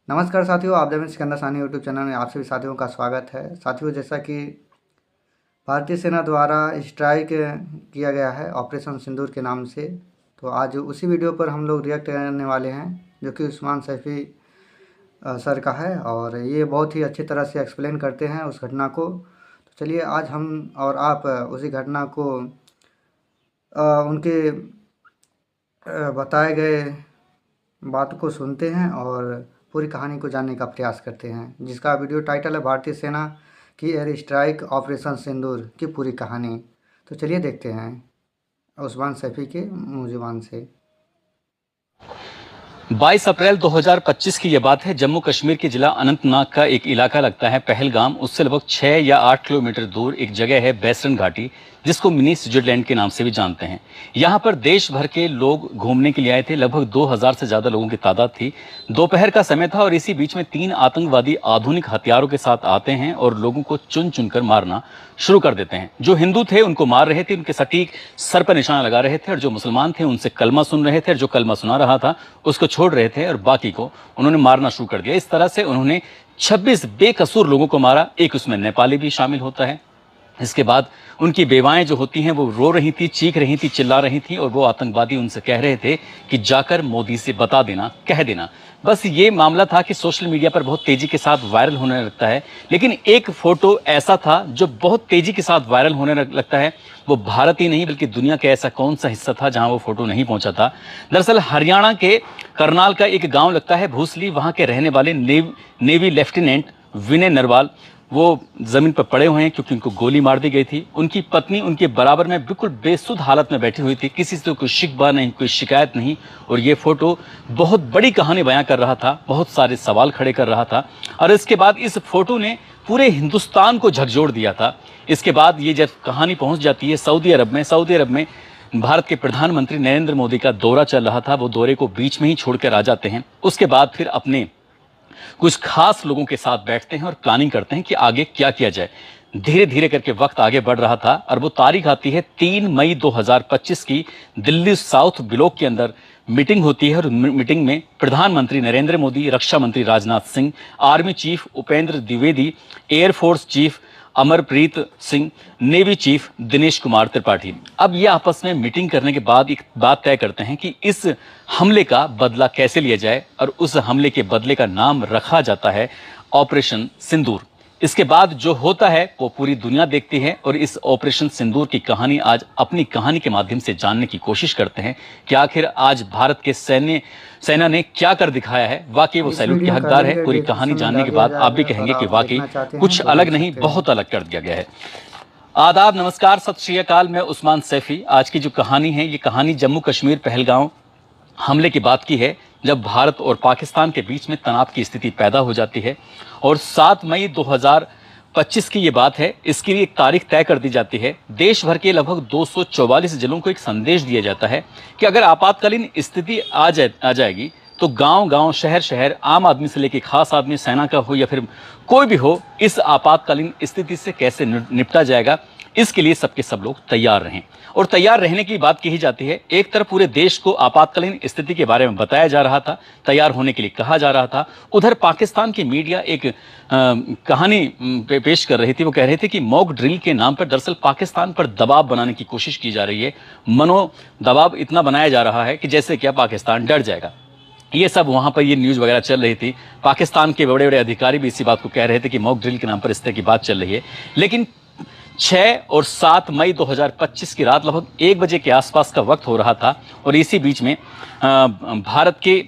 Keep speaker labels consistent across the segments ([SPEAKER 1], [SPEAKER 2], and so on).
[SPEAKER 1] नमस्कार साथियों, आप देवेंद्र सिकंदर सानी यूट्यूब चैनल में आप सभी साथियों का स्वागत है। साथियों, जैसा कि भारतीय सेना द्वारा स्ट्राइक किया गया है ऑपरेशन सिंदूर के नाम से, तो आज उसी वीडियो पर हम लोग रिएक्ट करने वाले हैं, जो कि उस्मान सैफी सर का है और ये बहुत ही अच्छी तरह से एक्सप्लेन करते हैं उस घटना को। तो चलिए आज हम और आप उसी घटना को उनके बताए गए बात को सुनते हैं और पूरी कहानी को जानने का प्रयास करते हैं, जिसका वीडियो टाइटल है भारतीय सेना की एयर स्ट्राइक ऑपरेशन सिंदूर की पूरी कहानी। तो चलिए देखते हैं उस्मान सैफी के मुँह ज़ुबान से।
[SPEAKER 2] 22 अप्रैल 2025 की यह बात है। जम्मू कश्मीर के जिला अनंतनाग का एक इलाका लगता है पहलगाम। उससे लगभग 6 या 8 किलोमीटर दूर एक जगह है बैसरन घाटी, जिसको मिनी स्विट्जरलैंड के नाम से भी जानते हैं। यहाँ पर देश भर के लोग घूमने के लिए आए थे। लगभग 2000 से ज्यादा लोगों की तादाद थी। दोपहर का समय था और इसी बीच में 3 आतंकवादी आधुनिक हथियारों के साथ आते हैं और लोगों को चुन चुनकर मारना शुरू कर देते हैं। जो हिंदू थे उनको मार रहे थे, उनके सटीक सर पर निशाना लगा रहे थे, और जो मुसलमान थे उनसे कलमा सुन रहे थे, और जो कलमा सुना रहा था उसको छोड़ रहे थे, और बाकी को उन्होंने मारना शुरू कर दिया। इस तरह से उन्होंने 26 बेकसूर लोगों को मारा। एक उसमें नेपाली भी शामिल होता है। इसके बाद उनकी बेवाएं जो होती हैं वो रो रही थी, चीख रही थी, चिल्ला रही थी, और वो आतंकवादी उनसे कह रहे थे कि जाकर मोदी से बता देना, कह देना। बस ये मामला था कि सोशल मीडिया पर बहुत तेजी के साथ वायरल होने लगता है। लेकिन एक फोटो ऐसा था जो बहुत तेजी के साथ वायरल होने लगता है। वो भारत ही नहीं बल्कि दुनिया का ऐसा कौन सा हिस्सा था जहां वो फोटो नहीं पहुंचा था। दरअसल हरियाणा के करनाल का एक गांव लगता है भूसली। वहां के रहने वाले नेवी लेफ्टिनेंट विनय नरवाल वो जमीन पर पड़े हुए हैं क्योंकि उनको गोली मार दी गई थी। उनकी पत्नी उनके बराबर में बिल्कुल बेसुध हालत में बैठी हुई थी। किसी से कोई शिकवा नहीं, कोई शिकायत नहीं। और ये फोटो बहुत बड़ी कहानी बयां कर रहा था, बहुत सारे सवाल खड़े कर रहा था। और इसके बाद इस फोटो ने पूरे हिंदुस्तान को झकझोर दिया था। इसके बाद ये जब कहानी पहुंच जाती है सऊदी अरब में भारत के प्रधानमंत्री नरेंद्र मोदी का दौरा चल रहा था। वो दौरे को बीच में ही छोड़कर आ जाते हैं। उसके बाद फिर अपने कुछ खास लोगों के साथ बैठते हैं और प्लानिंग करते हैं कि आगे क्या किया जाए। धीरे धीरे करके वक्त आगे बढ़ रहा था और वो तारीख आती है 3 मई 2025 की। दिल्ली साउथ ब्लॉक के अंदर मीटिंग होती है और मीटिंग में प्रधानमंत्री नरेंद्र मोदी, रक्षा मंत्री Rajnath Singh, army chief Upendra Dwivedi, air force chief Amarpreet Singh, navy chief Dinesh Kumar Tripathi. अब ये आपस में मीटिंग करने के बाद एक बात तय करते हैं कि इस हमले का बदला कैसे लिया जाए, और उस हमले के बदले का नाम रखा जाता है ऑपरेशन सिंदूर। इसके बाद जो होता है वो पूरी दुनिया देखती है, और इस ऑपरेशन सिंदूर की कहानी आज अपनी कहानी के माध्यम से जानने की कोशिश करते हैं कि आखिर आज भारत के सेना ने क्या कर दिखाया है। वाकई वो सैल्यूट के हकदार है। पूरी कहानी जानने के बाद आप भी कहेंगे कि वाकई कुछ अलग नहीं, बहुत अलग कर दिया गया है। आदाब, नमस्कार, सत श्री अकाल। मैं उस्मान सैफी। आज की जो कहानी है ये कहानी जम्मू कश्मीर पहलगाम हमले की बात की है, जब भारत और पाकिस्तान के बीच में तनाव की स्थिति पैदा हो जाती है। और 7 मई 2025 की ये बात है। इसके लिए एक तारीख तय कर दी जाती है। देश भर के लगभग 244 जिलों को एक संदेश दिया जाता है कि अगर आपातकालीन स्थिति आ जाएगी तो गांव-गांव, शहर-शहर, आम आदमी से लेकर खास आदमी, सेना का हो या फिर कोई भी हो, इस आपातकालीन स्थिति से कैसे निपटा जाएगा, इसके लिए सबके सब लोग तैयार रहें। और तैयार रहने की बात कही जाती है। एक तरफ पूरे देश को आपातकालीन स्थिति के बारे में बताया जा रहा था, तैयार होने के लिए कहा जा रहा था। उधर पाकिस्तान की मीडिया एक कहानी पेश कर रही थी। वो कह रहे थे कि मॉक ड्रिल के नाम पर दरअसल पाकिस्तान पर दबाव बनाने की कोशिश की जा रही है। मनो दबाव इतना बनाया जा रहा है कि जैसे क्या पाकिस्तान डर जाएगा। ये सब वहां पर ये न्यूज वगैरह चल रही थी। पाकिस्तान के बड़े बड़े अधिकारी भी इसी बात को कह रहे थे कि मॉक ड्रिल के नाम पर इस तरह की बात चल रही है। लेकिन 6 और 7 मई 2025 की रात लगभग 1 बजे के आसपास का वक्त हो रहा था। और इसी बीच में भारत के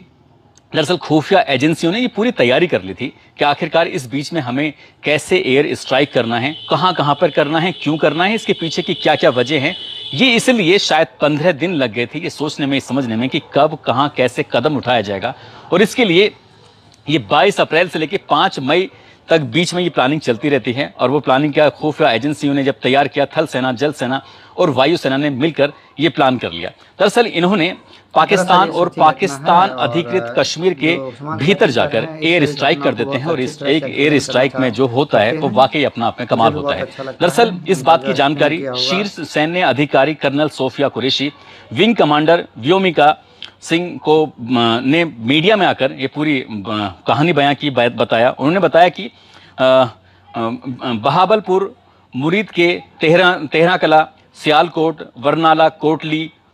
[SPEAKER 2] दरअसल खुफिया एजेंसियों ने ये पूरी तैयारी कर ली थी कि आखिरकार इस बीच में हमें कैसे एयर स्ट्राइक करना है, कहां कहां पर करना है, क्यों करना है, इसके पीछे की क्या क्या वजह है। ये इसलिए शायद 15 दिन लग गए थे ये सोचने में, समझने में कि कब, कहां, कैसे कदम उठाया जाएगा। और इसके लिए ये 22 अप्रैल से लेकर 5 मई तक बीच में ये प्लानिंग चलती रहती है। और वो प्लानिंग क्या खुफिया एजेंसियों ने जब तैयार किया, थल सेना, जल सेना और वायु सेना ने मिलकर ये प्लान कर लिया। दरअसल इन्होंने पाकिस्तान और पाकिस्तान अधिकृत कश्मीर के भीतर जाकर एयर स्ट्राइक कर देते हैं। और इस एक एयर स्ट्राइक में जो होता है वो वाकई अपना आप में कमाल होता है। दरअसल इस बात की जानकारी शीर्ष सैन्य अधिकारी colonel Sofiya Qureshi, wing commander Vyomika Singh को ने मीडिया में आकर ये पूरी कहानी बयां की, बताया। उन्होंने बताया कि बहावलपुर, मुरीद के तेहरा कला, सियालकोट, बरनाला,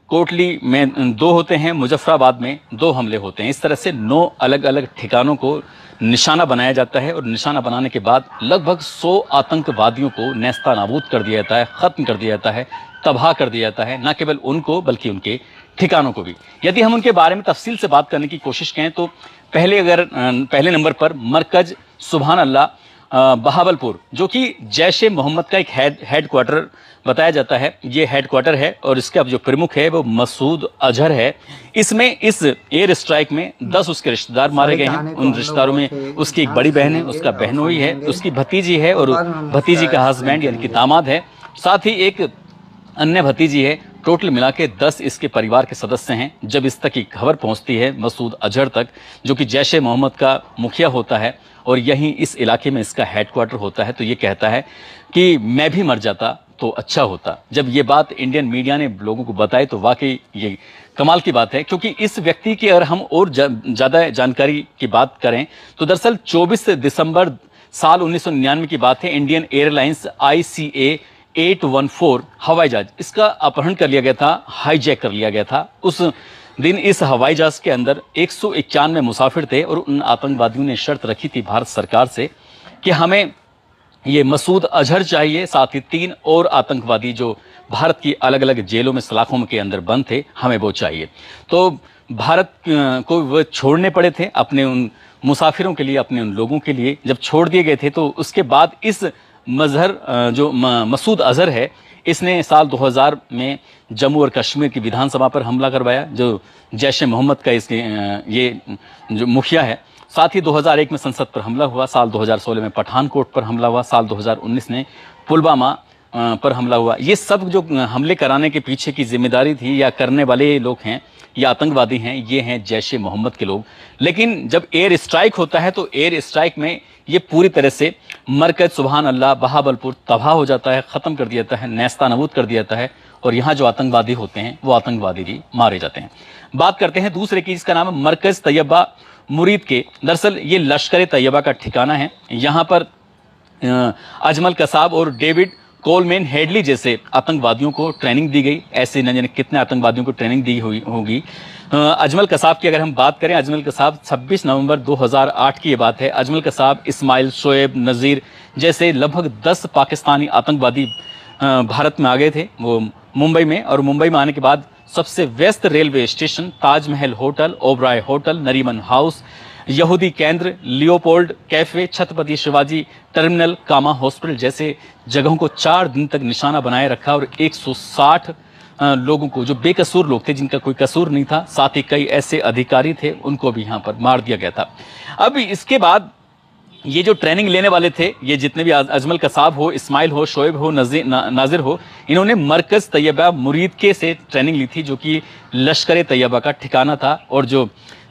[SPEAKER 2] कोटली में 2 होते हैं, मुजफ्फराबाद में 2 हमले होते हैं। इस तरह से 9 अलग अलग ठिकानों को निशाना बनाया जाता है और निशाना बनाने के बाद लगभग 100 आतंकवादियों को नेस्तानाबूद कर दिया जाता है, खत्म कर दिया जाता है, तबाह कर दिया जाता है। न केवल उनको बल्कि उनके ठिकानों को भी। यदि हम उनके बारे में तफसील से बात करने की कोशिश करें तो पहले नंबर पर मरकज सुभान अल्लाह बहावलपुर, जो कि जैश ए मोहम्मद का एक हेड क्वार्टर बताया जाता है। ये हेड क्वार्टर है और इसका जो प्रमुख है वो मसूद अजहर है। इसमें इस एयर स्ट्राइक में 10 उसके रिश्तेदार मारे गए हैं। उन रिश्तेदारों में उसकी एक बड़ी बहन है, उसका बहनोई है, उसकी भतीजी है और भतीजी का हस्बैंड यानी कि दामाद है, साथ ही एक अन्य भतीजी है। टोटल मिला के 10 इसके परिवार के सदस्य हैं। जब इस तक की खबर पहुंचती है मसूद अजहर तक, जो कि जैश ए मोहम्मद का मुखिया होता है और यहीं इस इलाके में इसका हेडक्वार्टर होता है, तो ये कहता है कि मैं भी मर जाता तो अच्छा होता। जब ये बात इंडियन मीडिया ने लोगों को बताई तो वाकई ये कमाल की बात है, क्योंकि इस व्यक्ति की अगर हम और ज़्यादा जानकारी की बात करें तो दरअसल 24 दिसंबर साल 1999 की बात है। इंडियन एयरलाइंस ICA 814 हवाई जहाज, इसका अपहरण कर लिया गया था, हाईजैक कर लिया गया था। उस दिन इस हवाई जहाज के अंदर 191 मुसाफिर थे और उन आतंकवादियों ने शर्त रखी थी भारत सरकार से कि हमें ये मसूद अजहर चाहिए, साथ ही 3 और आतंकवादी जो भारत की अलग अलग जेलों में सलाखों के अंदर बंद थे, हमें वो चाहिए। तो भारत को वो छोड़ने पड़े थे अपने उन मुसाफिरों के लिए, अपने उन लोगों के लिए। जब छोड़ दिए गए थे तो उसके बाद इस मसूद अजहर है, इसने साल 2000 में जम्मू और कश्मीर की विधानसभा पर हमला करवाया, जो जैश ए मोहम्मद का इसके ये जो मुखिया है। साथ ही 2001 में संसद पर हमला हुआ, साल 2016 में पठानकोट पर हमला हुआ, साल 2019 में पुलवामा पर हमला हुआ। ये सब जो हमले कराने के पीछे की जिम्मेदारी थी या करने वाले लोग हैं या आतंकवादी हैं, ये हैं जैश ए मोहम्मद के लोग। लेकिन जब एयर स्ट्राइक होता है तो एयर स्ट्राइक में ये पूरी तरह से मरकज सुभान अल्लाह बहावलपुर तबाह हो जाता है, ख़त्म कर दिया जाता है, नेस्तानाबूद कर दिया जाता है और यहाँ जो आतंकवादी होते हैं वो आतंकवादी भी मारे जाते हैं। बात करते हैं दूसरे की, जिसका नाम है मरकज तैयबा मुरीद के। दरअसल ये लश्कर तैयबा का ठिकाना है। यहाँ पर अजमल कसाब और डेविड कोलमैन हेडली जैसे आतंकवादियों को ट्रेनिंग दी गई। ऐसे न जाने कितने आतंकवादियों को ट्रेनिंग दी हुई होगी। अजमल कसाब की अगर हम बात करें, अजमल कसाब 26 नवंबर 2008 की ये बात है। अजमल कसाब, इस्माइल, शोएब, नज़ीर जैसे लगभग 10 पाकिस्तानी आतंकवादी भारत में आ गए थे, वो मुंबई में। और मुंबई में आने के बाद सबसे व्यस्त railway station Taj Mahal hotel, Oberoi hotel, Nariman house, यहूदी केंद्र, Leopold cafe, Chhatrapati Shivaji terminal, Cama hospital जैसे जगहों को 4 दिन तक निशाना बनाए रखा और 160 लोगों को, जो बेकसूर लोग थे, जिनका कोई कसूर नहीं था, साथ ही कई ऐसे अधिकारी थे, उनको भी यहाँ पर मार दिया गया था। अब इसके बाद ये जो ट्रेनिंग लेने वाले थे, ये जितने भी अजमल कसाब हो, इस्माइल हो, शोएब हो, नाजिर हो, इन्होंने मरकज तैयबा मुरीद के से ट्रेनिंग ली थी, जो कि लश्कर तैयबा का ठिकाना था। और जो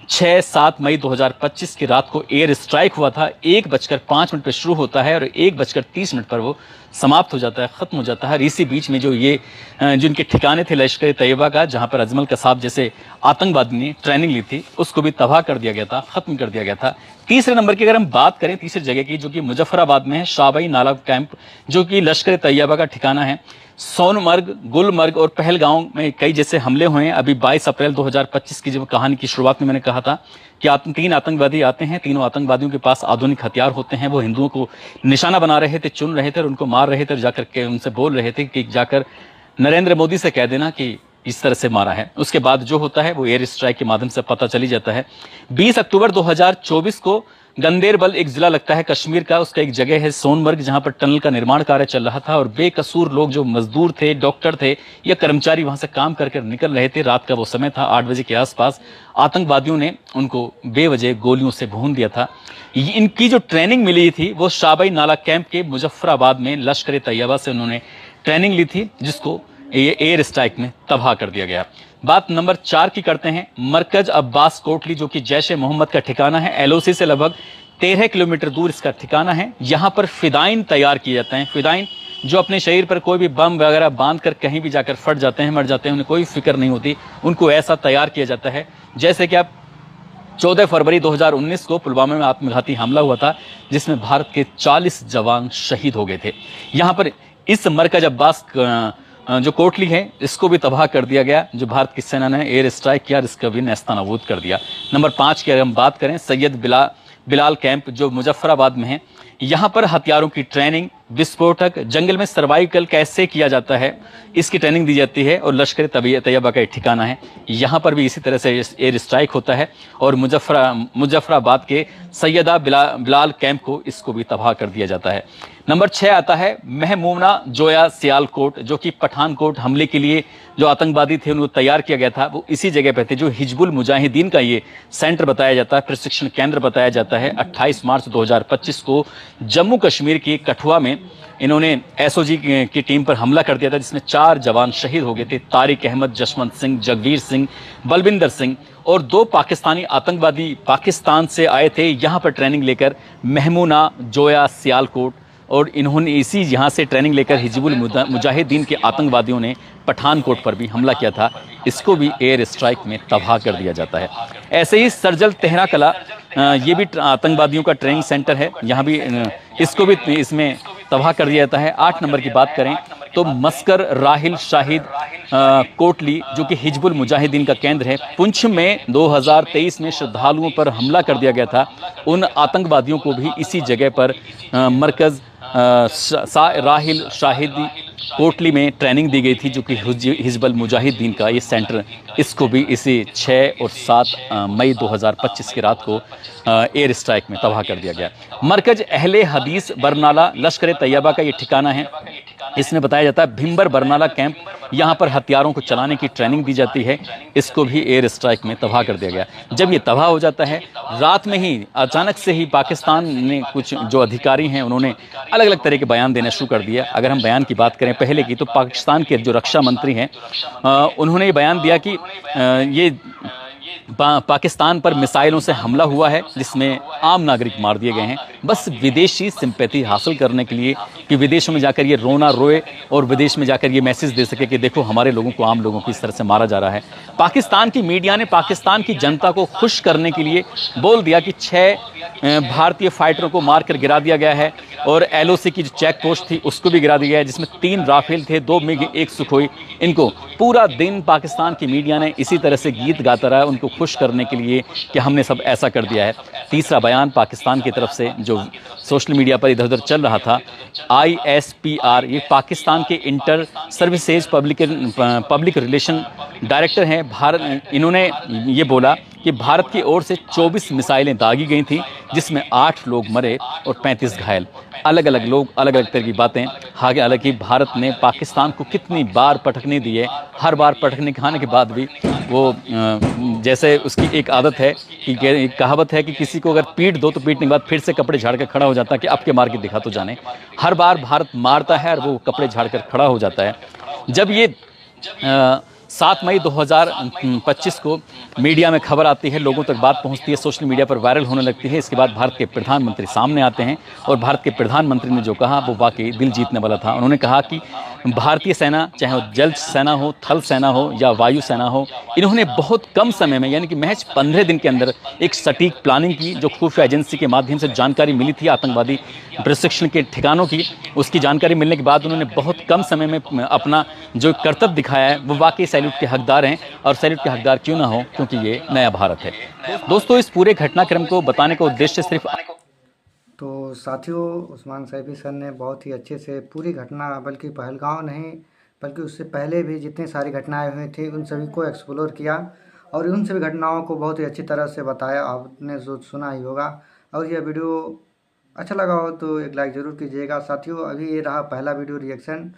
[SPEAKER 2] 6-7 मई 2025 की रात को एयर स्ट्राइक हुआ था, 1:05 पर शुरू होता है और 1:30 पर वो समाप्त हो जाता है, ख़त्म हो जाता है। इसी बीच में जो ये जिनके ठिकाने थे लश्कर तैयबा का, जहाँ पर अजमल कसाब जैसे आतंकवादी ने ट्रेनिंग ली थी, उसको भी तबाह कर दिया गया था, ख़त्म कर दिया गया था। तीसरे नंबर की अगर हम बात करें, तीसरी जगह की, जो कि मुजफ्फराबाद में है, शाबाई नाला कैंप, जो कि लश्कर तैयबा का ठिकाना है। सोनमर्ग, गुलमर्ग और पहलगांव में कई जैसे हमले हुए हैं। अभी 22 अप्रैल 2025 की जो कहानी की शुरुआत में मैंने कहा था कि 3 आतंकवादी आते हैं, तीनों आतंकवादियों के पास आधुनिक हथियार होते हैं। वो हिंदुओं को निशाना बना रहे थे, चुन रहे थे और उनको मार रहे थे और जाकर के उनसे बोल रहे थे कि जाकर नरेंद्र मोदी से कह देना कि इस तरह से मारा है। उसके बाद जो होता है वो एयर स्ट्राइक के माध्यम से पता चली जाता है। 20 अक्टूबर 2024 को गंदेरबल एक जिला लगता है कश्मीर का, उसका एक जगह है सोनमर्ग, जहां पर टनल का निर्माण कार्य चल रहा था और बेकसूर लोग जो मजदूर थे, डॉक्टर थे या कर्मचारी वहां से काम करके निकल रहे थे। रात का वो समय था, 8 बजे के आसपास आतंकवादियों ने उनको बेवजह गोलियों से भून दिया था। इनकी जो ट्रेनिंग मिली थी वो शाबाई नाला कैंप के मुजफ्फराबाद में लश्कर तैयबा से उन्होंने ट्रेनिंग ली थी, जिसको ये एयर स्ट्राइक में तबाह कर दिया गया। बात नंबर 4 की करते हैं। मरकज अब्बास कोटली, जो कि जैश ए मोहम्मद का ठिकाना है, LOC से लगभग 13 किलोमीटर दूर इसका ठिकाना है। यहाँ पर फिदाइन तैयार किए जाते हैं। फिदाइन जो अपने शरीर पर कोई भी बम वगैरह बांध कर कहीं भी जाकर फट जाते हैं, मर जाते हैं, उन्हें कोई फिक्र नहीं होती, उनको ऐसा तैयार किया जाता है जैसे कि आप 14 फरवरी 2019 को पुलवामा में आत्मघाती हमला हुआ था, जिसमें भारत के 40 जवान शहीद हो गए थे। यहाँ पर इस मरकज अब्बास जो कोटली है, इसको भी तबाह कर दिया गया, जो भारत की सेना ने एयर स्ट्राइक किया, इसका भी नेस्तनाबूद कर दिया। नंबर 5 की अगर हम बात करें, सैयद बिलाल कैंप जो मुजफ्फराबाद में है, यहाँ पर हथियारों की ट्रेनिंग, विस्फोटक, जंगल में सर्वाइवल कैसे किया जाता है, इसकी ट्रेनिंग दी जाती है, और लश्कर तैयबा का एक ठिकाना है, यहाँ पर भी इसी तरह से एयर स्ट्राइक होता है, और मुजफ्फराबाद के सैयदा बिलाल कैंप को इसको भी तबाह कर दिया जाता है। नंबर 6 आता है महमूना जोया सियालकोट, जो कि पठानकोट हमले के लिए जो आतंकवादी थे उनको तैयार किया गया था, वो इसी जगह पे थे, जो हिजबुल मुजाहिदीन का ये सेंटर बताया जाता है, प्रशिक्षण केंद्र बताया जाता है। 28 मार्च 2025 को जम्मू कश्मीर के कठुआ में इन्होंने एसओजी की टीम पर हमला कर दिया था, जिसमें 4 जवान शहीद हो गए थे, तारिक अहमद, जसवंत सिंह, जगवीर सिंह, बलविंदर सिंह, और 2 पाकिस्तानी आतंकवादी पाकिस्तान से आए थे यहाँ पर ट्रेनिंग लेकर, महमूना जोया सियालकोट, और इन्होंने इसी यहाँ से ट्रेनिंग लेकर हिजबुल मुजाहिदीन के आतंकवादियों ने पठानकोट पर भी हमला किया था, इसको भी एयर स्ट्राइक में तबाह कर दिया जाता है। ऐसे ही सरजल तेहरा कला, ये भी आतंकवादियों का ट्रेनिंग सेंटर है, यहाँ भी इसको भी इसमें तबाह कर दिया जाता है। 8 नंबर की बात करें तो मस्कर राहिल शाहिद कोटली, जो कि हिजबुल मुजाहिदीन का केंद्र है, पुंछ में 2023 में श्रद्धालुओं पर हमला कर दिया गया था, उन आतंकवादियों को भी इसी जगह पर मरकज़ राहिल शाहिद कोटली में ट्रेनिंग दी गई थी, जो कि हिजबुल मुजाहिदीन का ये सेंटर, इसको भी इसी 6 और 7 मई 2025 की रात को एयर स्ट्राइक में तबाह कर दिया गया। मरकज अहले हदीस बरनाला लश्कर तैयबा का ये ठिकाना है, इसमें बताया जाता है भिम्बर बरनाला कैंप, यहाँ पर हथियारों को चलाने की ट्रेनिंग दी जाती है, इसको भी एयर स्ट्राइक में तबाह कर दिया गया। जब ये तबाह हो जाता है, रात में ही अचानक से ही पाकिस्तान ने कुछ जो अधिकारी हैं उन्होंने अलग अलग तरह के बयान देना शुरू कर दिया। अगर हम बयान की बात करें पहले की, तो पाकिस्तान के जो रक्षा मंत्री हैं उन्होंने ये बयान दिया कि ये पाकिस्तान पर मिसाइलों से हमला हुआ है, जिसमें आम नागरिक मार दिए गए हैं, बस विदेशी सिंपैथी हासिल करने के लिए, कि विदेशों में जाकर ये रोना रोए और विदेश में जाकर ये मैसेज दे सके कि देखो हमारे लोगों को, आम लोगों को इस तरह से मारा जा रहा है। पाकिस्तान की मीडिया ने पाकिस्तान की जनता को खुश करने के लिए बोल दिया कि 6 भारतीय फाइटरों को मारकर गिरा दिया गया है, और एलओसी की जो चेक पोस्ट थी उसको भी गिरा दिया गया है, जिसमें 3 राफेल थे, 2 मिग, 1 सुखोई। इनको पूरा दिन पाकिस्तान की मीडिया ने इसी तरह से गीत गाता रहा, उनको खुश करने के लिए कि हमने सब ऐसा कर दिया है। तीसरा बयान पाकिस्तान की तरफ से जो सोशल मीडिया पर इधर उधर चल रहा था, ISPR, ये पाकिस्तान के inter services public relation director हैं भारत, इन्होंने ये बोला कि भारत की ओर से 24 मिसाइलें दागी गई थी, जिसमें 8 लोग मरे और 35 घायल। अलग अलग लोग, अलग अलग तरह की बातें। हालांकि भारत ने पाकिस्तान को कितनी बार पटकने दी है, हर बार पटकने खाने के बाद भी वो जैसे उसकी एक आदत है कि एक कहावत है कि किसी को अगर पीट दो तो पीटने के बाद फिर से कपड़े झाड़ कर खड़ा हो जाता है कि अब के मार के दिखा तो जाने। हर बार भारत मारता है और वो कपड़े झाड़ कर खड़ा हो जाता है। जब ये 7 मई 2025 को मीडिया में खबर आती है, लोगों तक बात पहुंचती है, सोशल मीडिया पर वायरल होने लगती है, इसके बाद भारत के प्रधानमंत्री सामने आते हैं, और भारत के प्रधानमंत्री ने जो कहा वो वाकई दिल जीतने वाला था। उन्होंने कहा कि भारतीय सेना, चाहे वो जल सेना हो, थल सेना हो या वायु सेना हो, इन्होंने बहुत कम समय में, यानी कि महज 15 दिन के अंदर एक सटीक प्लानिंग की, जो खुफिया एजेंसी के माध्यम से जानकारी मिली थी आतंकवादी प्रशिक्षण के ठिकानों की, उसकी जानकारी मिलने के बाद उन्होंने बहुत कम समय में अपना जो कर्तव्य दिखाया है, वो वाकई सैल्यूट के हकदार हैं। और सैल्यूट के हकदार क्यों ना हो, क्योंकि ये नया भारत है। दोस्तों, इस पूरे घटनाक्रम को बताने का उद्देश्य सिर्फ
[SPEAKER 1] तो साथियों, उस्मान सैफी सर ने बहुत ही अच्छे से पूरी घटना, बल्कि पहलगांव नहीं बल्कि उससे पहले भी जितनी सारी घटनाएं हुई थी उन सभी को एक्सप्लोर किया, और उन सभी घटनाओं को बहुत ही अच्छी तरह से बताया। आपने जो सुना ही होगा, और यह वीडियो अच्छा लगा हो तो एक लाइक ज़रूर कीजिएगा। साथियों, अभी ये रहा पहला वीडियो रिएक्शन,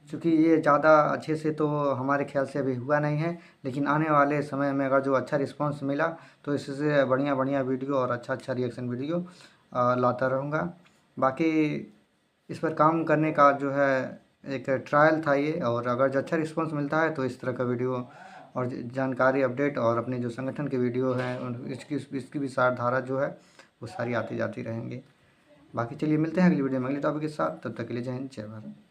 [SPEAKER 1] चूँकि ये ज़्यादा अच्छे से तो हमारे ख्याल से अभी हुआ नहीं है, लेकिन आने वाले समय में अगर जो अच्छा रिस्पांस मिला तो इससे बढ़िया बढ़िया वीडियो और अच्छा रिएक्शन वीडियो लाता रहूँगा। बाकी इस पर काम करने का जो है एक ट्रायल था ये, और अगर जो अच्छा रिस्पांस मिलता है तो इस तरह का वीडियो और जानकारी, अपडेट और अपने जो संगठन के वीडियो हैं इसकी भी सारधारा जो है वो सारी आती जाती रहेंगी। बाकी चलिए मिलते हैं अगली वीडियो में अगले टॉपिक के साथ, तब तक के लिए जय हिंद, जय भारत।